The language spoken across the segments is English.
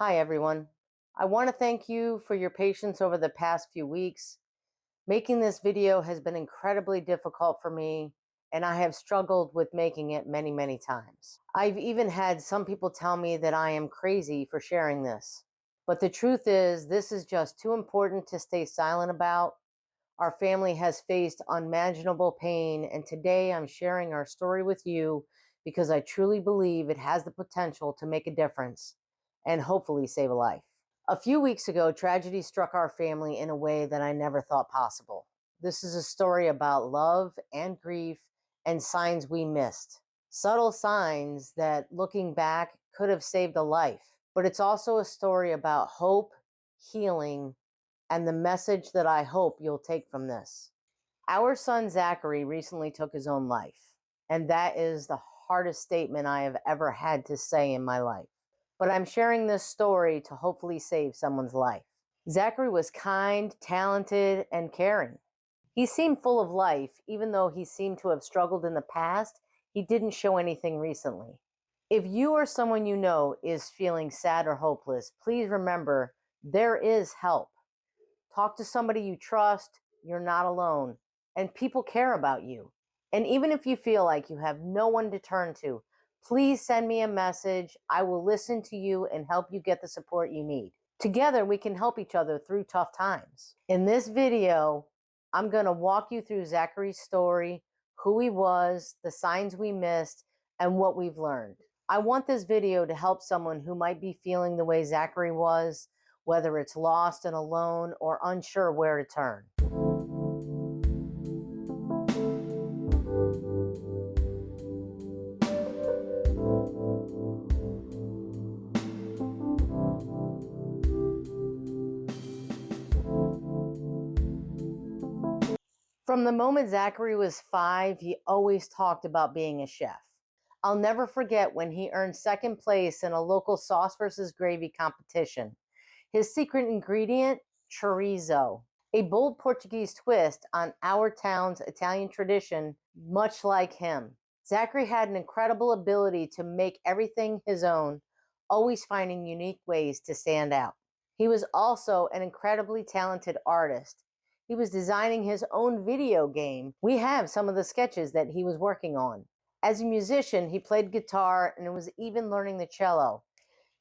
Hi, everyone. I want to thank you for your patience over the past few weeks. Making this video has been incredibly difficult for me, and I have struggled with making it many, many times. I've even had some people tell me that I am crazy for sharing this. But the truth is, this is just too important to stay silent about. Our family has faced unimaginable pain, and today I'm sharing our story with you because I truly believe it has the potential to make a difference and hopefully save a life. A few weeks ago, tragedy struck our family in a way that I never thought possible. This is a story about love and grief and signs we missed. Subtle signs that, looking back, could have saved a life. But it's also a story about hope, healing, and the message that I hope you'll take from this. Our son Zachary recently took his own life, and that is the hardest statement I have ever had to say in my life. But I'm sharing this story to hopefully save someone's life. Zachary was kind, talented, and caring. He seemed full of life, even though he seemed to have struggled in the past. He didn't show anything recently. If you or someone you know is feeling sad or hopeless, please remember there is help. Talk to somebody you trust. You're not alone. And people care about you. And even if you feel like you have no one to turn to, please send me a message. I will listen to you and help you get the support you need. Together, we can help each other through tough times. In this video, I'm going to walk you through Zachary's story, who he was, the signs we missed, and what we've learned. I want this video to help someone who might be feeling the way Zachary was, whether it's lost and alone or unsure where to turn. From the moment Zachary was 5, he always talked about being a chef. I'll never forget when he earned second place in a local sauce versus gravy competition. His secret ingredient, chorizo, a bold Portuguese twist on our town's Italian tradition, much like him. Zachary had an incredible ability to make everything his own, always finding unique ways to stand out. He was also an incredibly talented artist. He was designing his own video game. We have some of the sketches that he was working on. As a musician, he played guitar and was even learning the cello.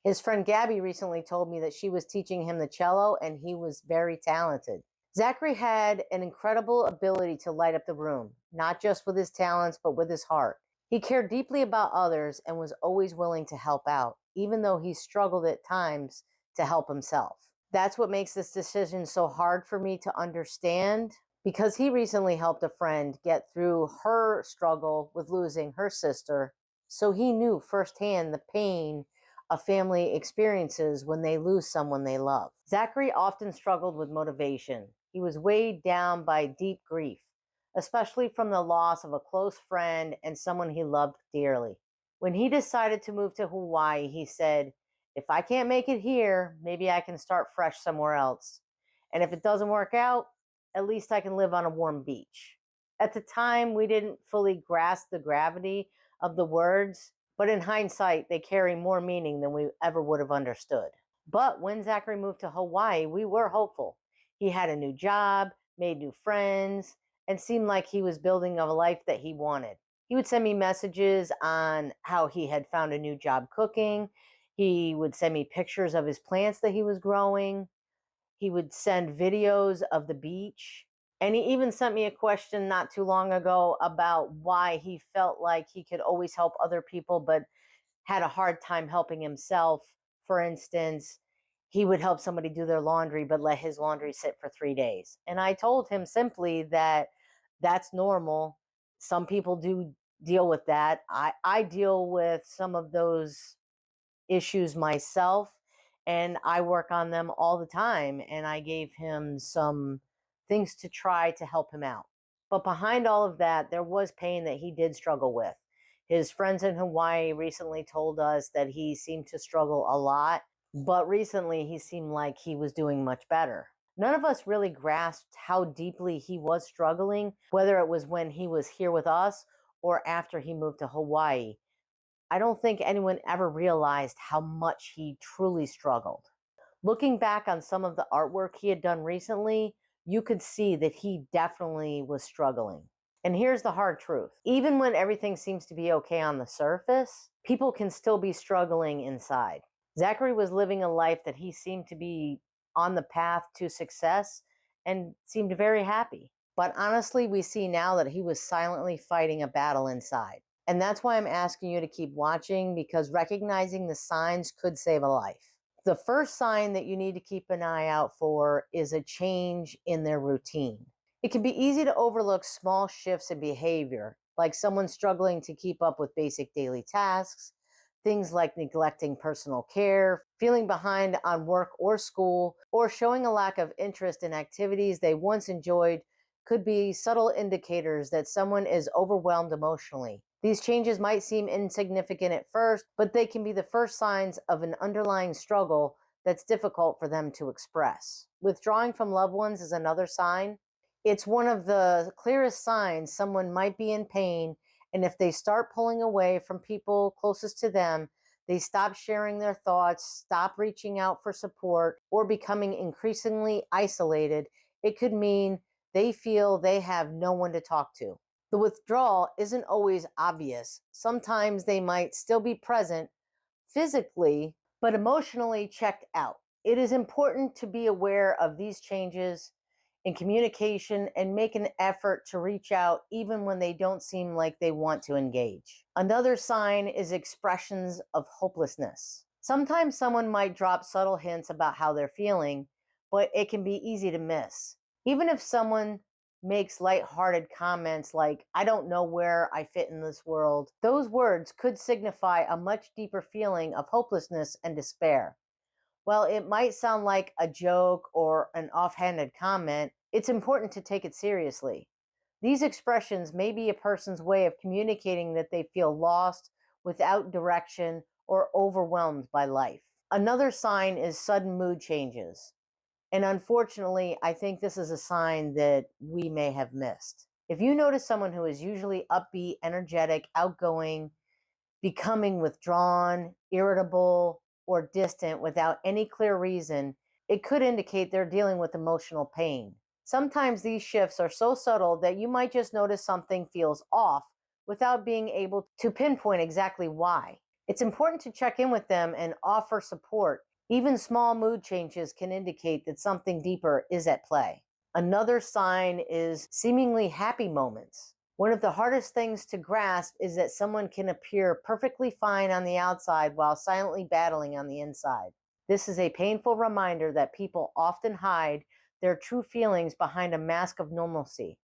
His friend Gabby recently told me that she was teaching him the cello and he was very talented. Zachary had an incredible ability to light up the room, not just with his talents, but with his heart. He cared deeply about others and was always willing to help out, even though he struggled at times to help himself. That's what makes this decision so hard for me to understand, because he recently helped a friend get through her struggle with losing her sister, so he knew firsthand the pain a family experiences when they lose someone they love. Zachary often struggled with motivation. He was weighed down by deep grief, especially from the loss of a close friend and someone he loved dearly. When he decided to move to Hawaii, he said, "If I can't make it here, maybe I can start fresh somewhere else. And if it doesn't work out, at least I can live on a warm beach." At the time, we didn't fully grasp the gravity of the words, but in hindsight, they carry more meaning than we ever would have understood. But when Zachary moved to Hawaii, we were hopeful. He had a new job, made new friends, and seemed like he was building a life that he wanted. He would send me messages on how he had found a new job cooking. He would send me pictures of his plants that he was growing. He would send videos of the beach. And he even sent me a question not too long ago about why he felt like he could always help other people, but had a hard time helping himself. For instance, he would help somebody do their laundry, but let his laundry sit for 3 days. And I told him simply that that's normal. Some people do deal with that. I deal with some of those issues myself, and I work on them all the time. And I gave him some things to try to help him out. But behind all of that, there was pain that he did struggle with. His friends in Hawaii recently told us that he seemed to struggle a lot, but recently he seemed like he was doing much better. None of us really grasped how deeply he was struggling, whether it was when he was here with us or after he moved to Hawaii. I don't think anyone ever realized how much he truly struggled. Looking back on some of the artwork he had done recently, you could see that he definitely was struggling. And here's the hard truth. Even when everything seems to be okay on the surface, people can still be struggling inside. Zachary was living a life that he seemed to be on the path to success and seemed very happy. But honestly, we see now that he was silently fighting a battle inside. And that's why I'm asking you to keep watching, because recognizing the signs could save a life. The first sign that you need to keep an eye out for is a change in their routine. It can be easy to overlook small shifts in behavior, like someone struggling to keep up with basic daily tasks, things like neglecting personal care, feeling behind on work or school, or showing a lack of interest in activities they once enjoyed could be subtle indicators that someone is overwhelmed emotionally. These changes might seem insignificant at first, but they can be the first signs of an underlying struggle that's difficult for them to express. Withdrawing from loved ones is another sign. It's one of the clearest signs someone might be in pain, and if they start pulling away from people closest to them, they stop sharing their thoughts, stop reaching out for support, or becoming increasingly isolated, it could mean they feel they have no one to talk to. The withdrawal isn't always obvious. Sometimes they might still be present physically, but emotionally checked out. It is important to be aware of these changes in communication and make an effort to reach out even when they don't seem like they want to engage. Another sign is expressions of hopelessness. Sometimes someone might drop subtle hints about how they're feeling, but it can be easy to miss. Even if someone makes lighthearted comments like, I don't know where I fit in this world, those words could signify a much deeper feeling of hopelessness and despair. While it might sound like a joke or an offhanded comment, it's important to take it seriously. These expressions may be a person's way of communicating that they feel lost, without direction, or overwhelmed by life. Another sign is sudden mood changes. And unfortunately, I think this is a sign that we may have missed. If you notice someone who is usually upbeat, energetic, outgoing, becoming withdrawn, irritable, or distant without any clear reason, it could indicate they're dealing with emotional pain. Sometimes these shifts are so subtle that you might just notice something feels off without being able to pinpoint exactly why. It's important to check in with them and offer support. Even small mood changes can indicate that something deeper is at play. Another sign is seemingly happy moments. One of the hardest things to grasp is that someone can appear perfectly fine on the outside while silently battling on the inside. This is a painful reminder that people often hide their true feelings behind a mask of normalcy.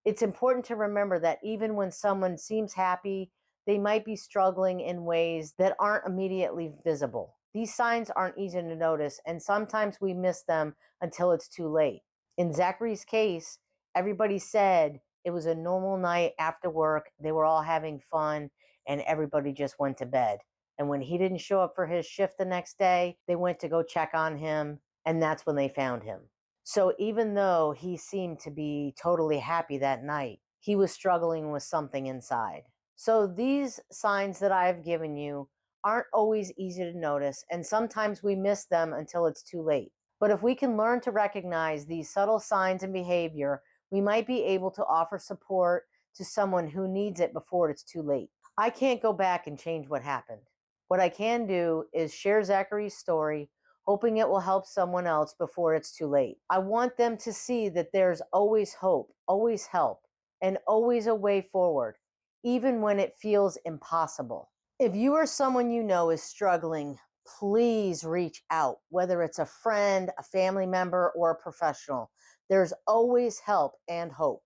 It's important to remember that even when someone seems happy, they might be struggling in ways that aren't immediately visible. These signs aren't easy to notice, and sometimes we miss them until it's too late. In Zachary's case, everybody said it was a normal night after work, they were all having fun, and everybody just went to bed. And when he didn't show up for his shift the next day, they went to go check on him, and that's when they found him. So even though he seemed to be totally happy that night, he was struggling with something inside. So these signs that I've given you aren't always easy to notice, and sometimes we miss them until it's too late. But if we can learn to recognize these subtle signs and behavior, we might be able to offer support to someone who needs it before it's too late. I can't go back and change what happened. What I can do is share Zachary's story, hoping it will help someone else before it's too late. I want them to see that there's always hope, always help, and always a way forward, even when it feels impossible. If you or someone you know is struggling, please reach out, whether it's a friend, a family member, or a professional. There's always help and hope.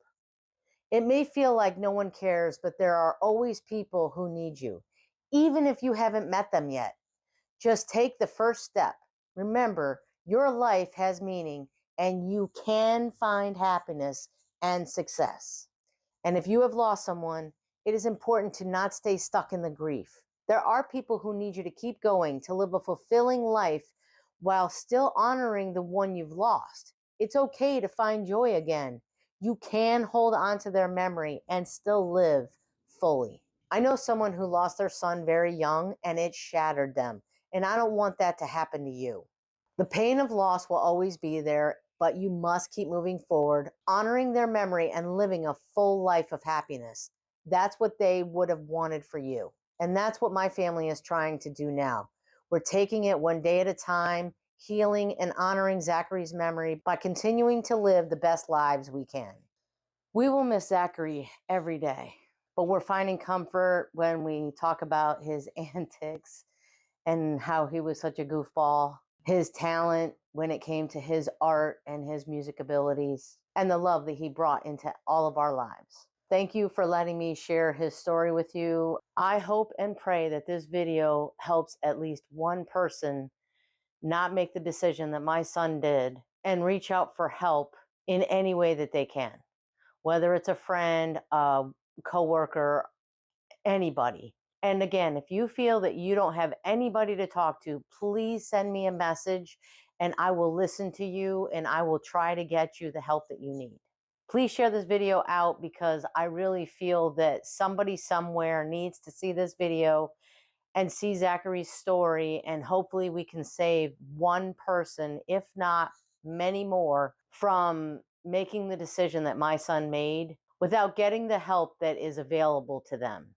It may feel like no one cares, but there are always people who need you, even if you haven't met them yet. Just take the first step. Remember, your life has meaning and you can find happiness and success. And if you have lost someone, it is important to not stay stuck in the grief. There are people who need you to keep going, to live a fulfilling life while still honoring the one you've lost. It's okay to find joy again. You can hold on to their memory and still live fully. I know someone who lost their son very young and it shattered them, and I don't want that to happen to you. The pain of loss will always be there, but you must keep moving forward, honoring their memory and living a full life of happiness. That's what they would have wanted for you. And that's what my family is trying to do now. We're taking it one day at a time, healing and honoring Zachary's memory by continuing to live the best lives we can. We will miss Zachary every day, but we're finding comfort when we talk about his antics and how he was such a goofball, his talent when it came to his art and his music abilities, and the love that he brought into all of our lives. Thank you for letting me share his story with you. I hope and pray that this video helps at least one person not make the decision that my son did and reach out for help in any way that they can, whether it's a friend, a coworker, anybody. And again, if you feel that you don't have anybody to talk to, please send me a message and I will listen to you and I will try to get you the help that you need. Please share this video out because I really feel that somebody somewhere needs to see this video and see Zachary's story, and hopefully we can save one person, if not many more, from making the decision that my son made without getting the help that is available to them.